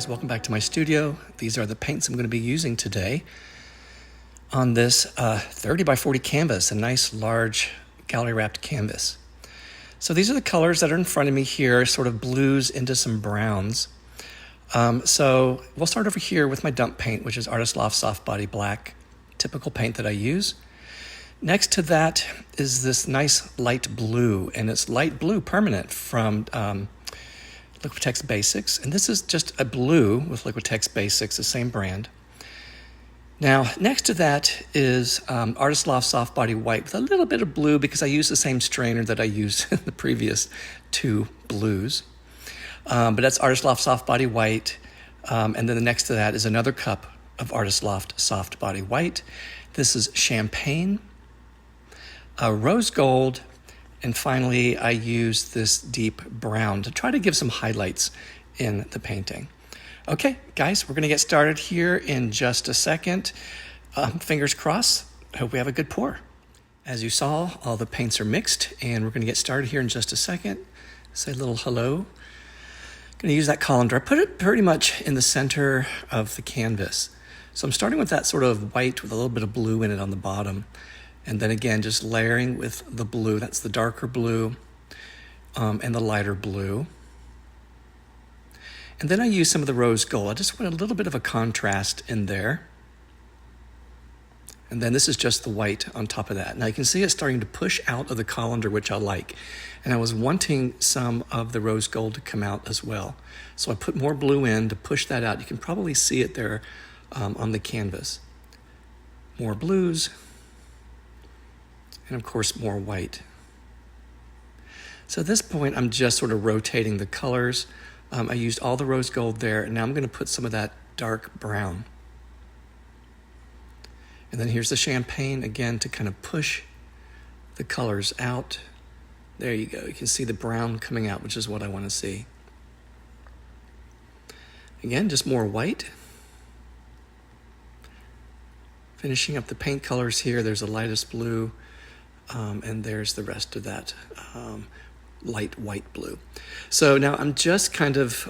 guys, welcome back to my studio. These are the paints I'm going to be using today on this 30 by 40 canvas, a nice large gallery wrapped canvas. So these are the colors that are in front of me here, sort of blues into some browns. So we'll start over here with my dump paint, which is Artist Loft Soft Body Black, typical paint that I use. Next to that is this nice light blue, and it's light blue permanent from Liquitex Basics, and this is just a blue with Liquitex Basics, the same brand. Now, next to that is Artist Loft Soft Body White with a little bit of blue because I use the same strainer that I used in the previous two blues. But that's Artist Loft Soft Body White, and then the next to that is another cup of Artist Loft Soft Body White. This is Champagne, Rose Gold, and finally, I use this deep brown to try to give some highlights in the painting. Okay, guys, we're going to get started here in just a second. Fingers crossed. I hope we have a good pour. As you saw, all the paints are mixed, and we're going to get started here in just a second. Say a little hello. I'm going to use that colander. I put it pretty much in the center of the canvas. So I'm starting with that sort of white with a little bit of blue in it on the bottom. And then again, just layering with the blue. That's the darker blue and the lighter blue. And then I use some of the rose gold. I just want a little bit of a contrast in there. And then this is just the white on top of that. Now you can see it starting to push out of the colander, which I like. And I was wanting some of the rose gold to come out as well. So I put more blue in to push that out. You can probably see it there on the canvas. More blues. And of course, more white. So at this point, I'm just sort of rotating the colors. I used all the rose gold there, and now I'm going to put some of that dark brown. And then here's the champagne again to kind of push the colors out. There you go. You can see the brown coming out, which is what I want to see. Again, just more white. Finishing up the paint colors here, there's the lightest blue. And there's the rest of that light white blue. So now I'm just kind of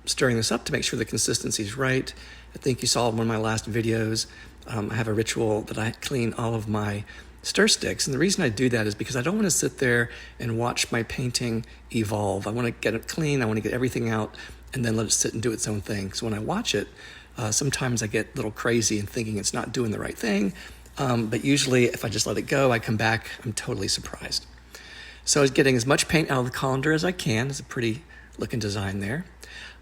stirring this up to make sure the consistency is right. I think you saw in one of my last videos, I have a ritual that I clean all of my stir sticks. And the reason I do that is because I don't want to sit there and watch my painting evolve. I want to get it clean. I want to get everything out and then let it sit and do its own thing. So when I watch it, sometimes I get a little crazy and thinking it's not doing the right thing. But usually if I just let it go, I come back, I'm totally surprised. So I was getting as much paint out of the colander as I can. It's a pretty looking design there.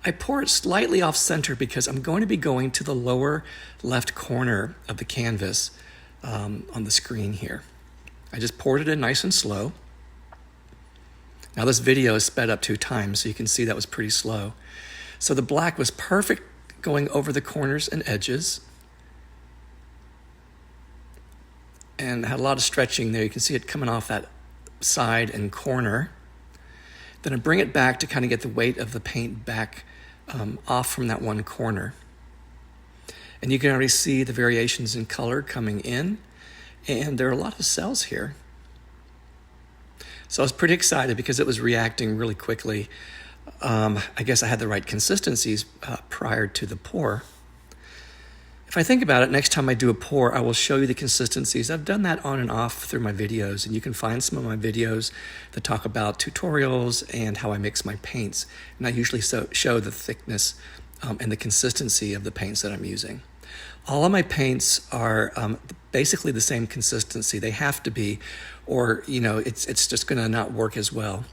I pour it slightly off center because I'm going to be going to the lower left corner of the canvas on the screen here. I just poured it in nice and slow. Now this video is sped up 2 times, so you can see that was pretty slow. So the black was perfect going over the corners and edges. And had a lot of stretching there. You can see it coming off that side and corner. Then I bring it back to kind of get the weight of the paint back off from that one corner. And you can already see the variations in color coming in. And there are a lot of cells here. So I was pretty excited because it was reacting really quickly. I guess I had the right consistencies prior to the pour. If I think about it, next time I do a pour, I will show you the consistencies. I've done that on and off through my videos, and you can find some of my videos that talk about tutorials and how I mix my paints. And I usually show the thickness and the consistency of the paints that I'm using. All of my paints are basically the same consistency. They have to be, or it's just going to not work as well.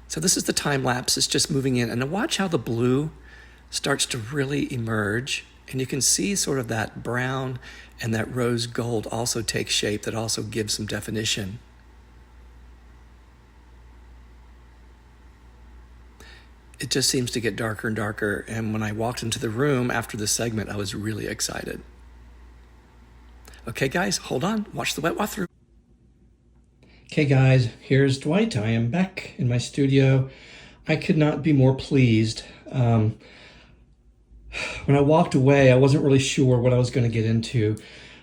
So this is the time lapse. It's just moving in, and watch how the blue starts to really emerge. And you can see sort of that brown and that rose gold also take shape that also gives some definition. It just seems to get darker and darker. And when I walked into the room after the segment, I was really excited. Okay, guys, hold on. Watch the wet walkthrough. Okay, guys, here's Dwight. I am back in my studio. I could not be more pleased. When I walked away, I wasn't really sure what I was going to get into.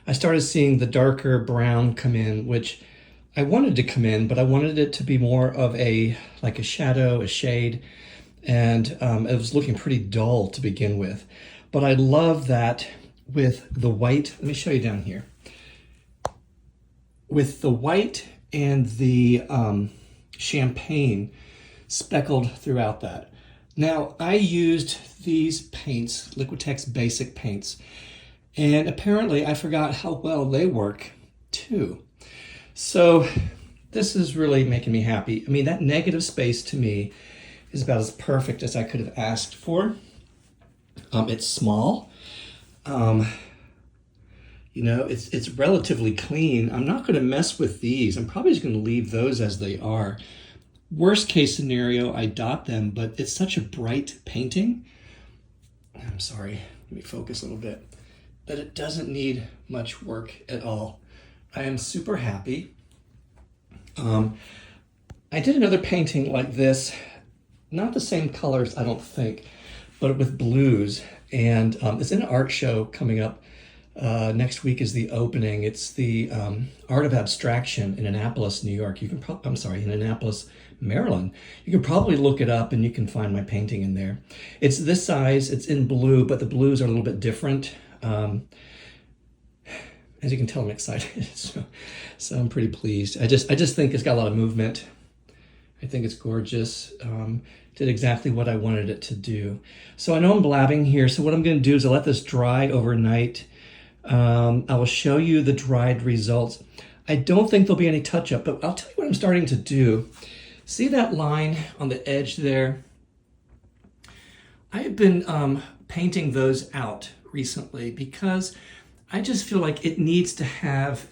I started seeing the darker brown come in, which I wanted to come in, but I wanted it to be more of like a shadow, a shade. and it was looking pretty dull to begin with. But I love that with the white. Let me show you down here. With the white and the champagne speckled throughout that. Now, I used these paints, Liquitex Basic paints, and apparently I forgot how well they work too. So this is really making me happy. I mean, that negative space to me is about as perfect as I could have asked for. It's small. You know, it's relatively clean. I'm not going to mess with these. I'm probably just going to leave those as they are. Worst case scenario, I dot them, but it's such a bright painting. I'm sorry, let me focus a little bit. That it doesn't need much work at all. I am super happy. I did another painting like this, not the same colors, I don't think, but with blues. And it's in an art show coming up. Next week is the opening. It's the Art of Abstraction in Annapolis, New York. You can in Annapolis, Maryland. You can probably look it up and you can find my painting in there. It's this size, it's in blue, but the blues are a little bit different. As you can tell, I'm excited, so I'm pretty pleased. I just think it's got a lot of movement. I think it's gorgeous. Did exactly what I wanted it to do. So I know I'm blabbing here, so what I'm gonna do is I'll let this dry overnight. I will show you the dried results. I don't think there'll be any touch up, but I'll tell you what I'm starting to do. See that line on the edge there? I have been painting those out recently because I just feel like it needs to have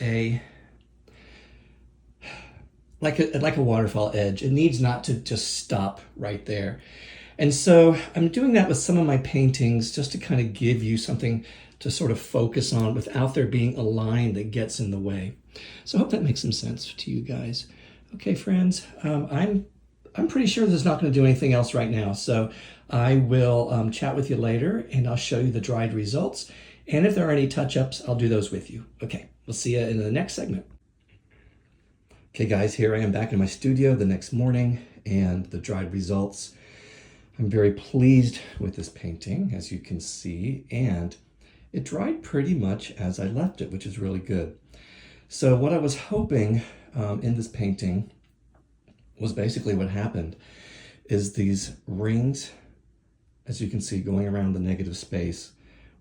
like a waterfall edge. It needs not to just stop right there. And so I'm doing that with some of my paintings just to kind of give you something to sort of focus on without there being a line that gets in the way. So I hope that makes some sense to you guys. Okay, friends, I'm pretty sure this is not going to do anything else right now. So I will chat with you later and I'll show you the dried results. And if there are any touch-ups, I'll do those with you. Okay, we'll see you in the next segment. Okay guys, here I am back in my studio the next morning and the dried results. I'm very pleased with this painting, as you can see, and it dried pretty much as I left it, which is really good. So what I was hoping in this painting was basically what happened is these rings, as you can see, going around the negative space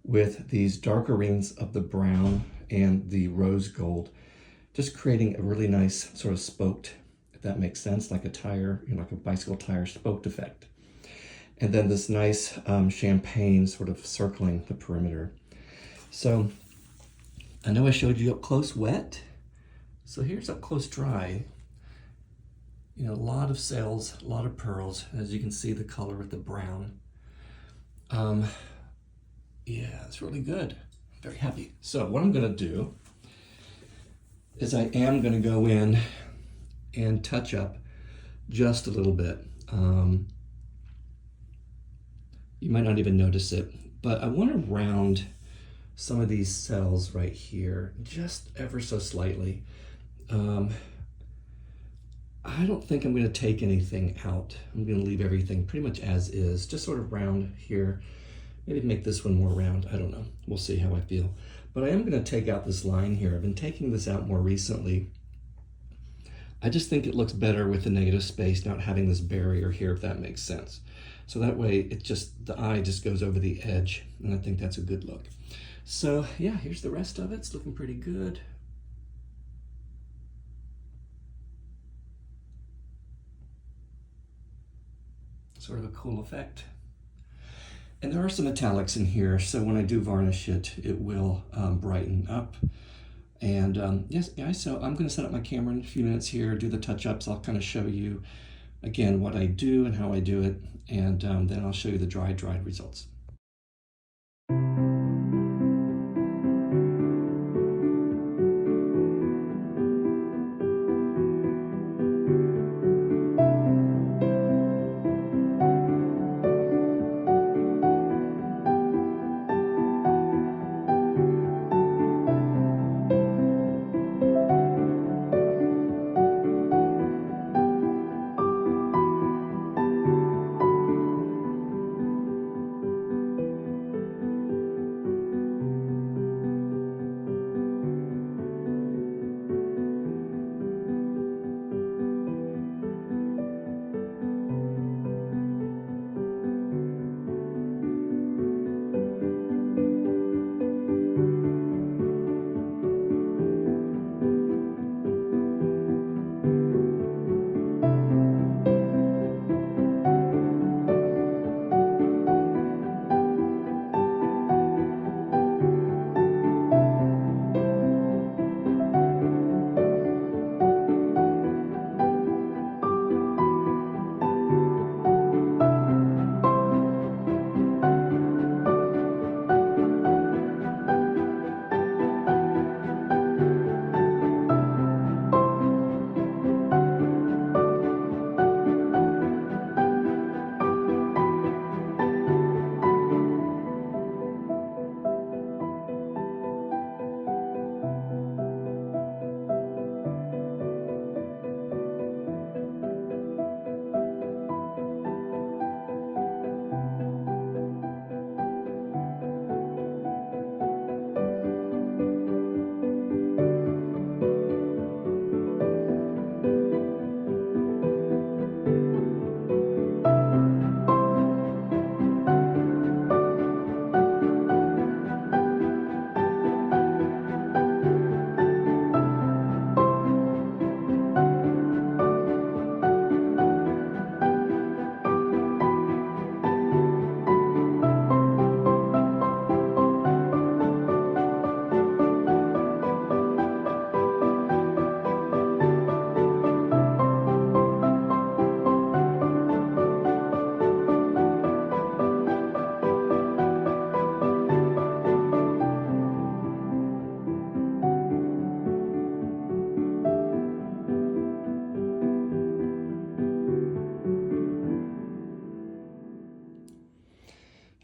with these darker rings of the brown and the rose gold, just creating a really nice sort of spoked, if that makes sense, like a tire, you know, like a bicycle tire spoked effect. And then this nice champagne sort of circling the perimeter. So I know I showed you up close wet. So here's up close dry. You know, a lot of sails, a lot of pearls. As you can see, the color with the brown. Yeah, it's really good. I'm very happy. So what I'm gonna do is I am gonna go in and touch up just a little bit. You might not even notice it, but I want to round some of these cells right here, just ever so slightly. I don't think I'm going to take anything out. I'm going to leave everything pretty much as is, just sort of round here. Maybe make this one more round. I don't know. We'll see how I feel. But I am going to take out this line here. I've been taking this out more recently. I just think it looks better with the negative space, not having this barrier here, if that makes sense. So that way the eye just goes over the edge, and I think that's a good look. So yeah, here's the rest of it. It's looking pretty good. Sort of a cool effect. And there are some metallics in here, so when I do varnish it, it will brighten up. And yes, guys, so I'm going to set up my camera in a few minutes here, do the touch-ups. I'll kind of show you, again, what I do and how I do it, and then I'll show you the dried results.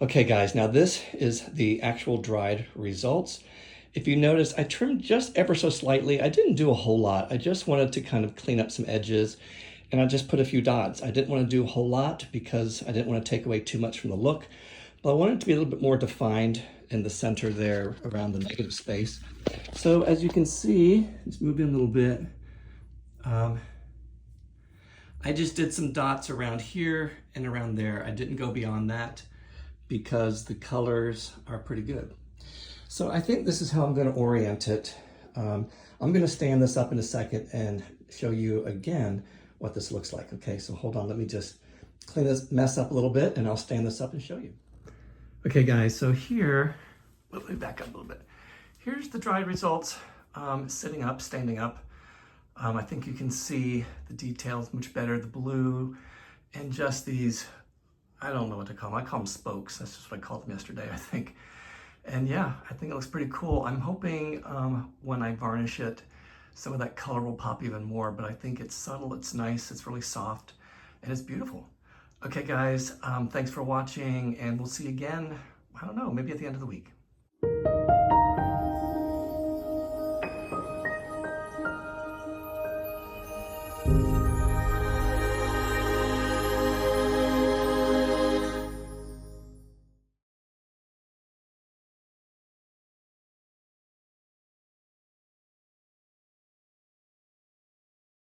Okay guys, now this is the actual dried results. If you notice, I trimmed just ever so slightly. I didn't do a whole lot. I just wanted to kind of clean up some edges, and I just put a few dots. I didn't want to do a whole lot because I didn't want to take away too much from the look, but I wanted it to be a little bit more defined in the center there around the negative space. So as you can see, let's move in a little bit. I just did some dots around here and around there. I didn't go beyond that because the colors are pretty good. So I think this is how I'm going to orient it. I'm going to stand this up in a second and show you again what this looks like. Okay, so hold on, let me just clean this mess up a little bit and I'll stand this up and show you. Okay guys, so here, let me back up a little bit. Here's the dried results, sitting up, standing up. I think you can see the details much better, the blue and just these, I don't know what to call them. I call them spokes. That's just what I called them yesterday, I think. And yeah, I think it looks pretty cool. I'm hoping when I varnish it, some of that color will pop even more, but I think it's subtle, it's nice, it's really soft, and it's beautiful. Okay guys, thanks for watching, and we'll see you again, I don't know, maybe at the end of the week.